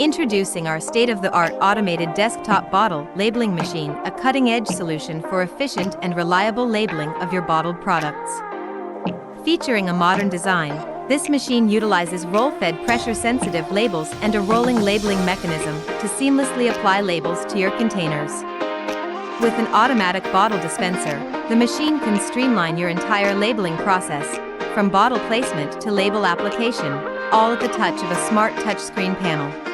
Introducing our state-of-the-art automated desktop bottle labeling machine, a cutting-edge solution for efficient and reliable labeling of your bottled products. Featuring a modern design, this machine utilizes roll-fed pressure-sensitive labels and a rolling labeling mechanism to seamlessly apply labels to your containers. With an automatic bottle dispenser, the machine can streamline your entire labeling process, from bottle placement to label application, all at the touch of a smart touchscreen panel.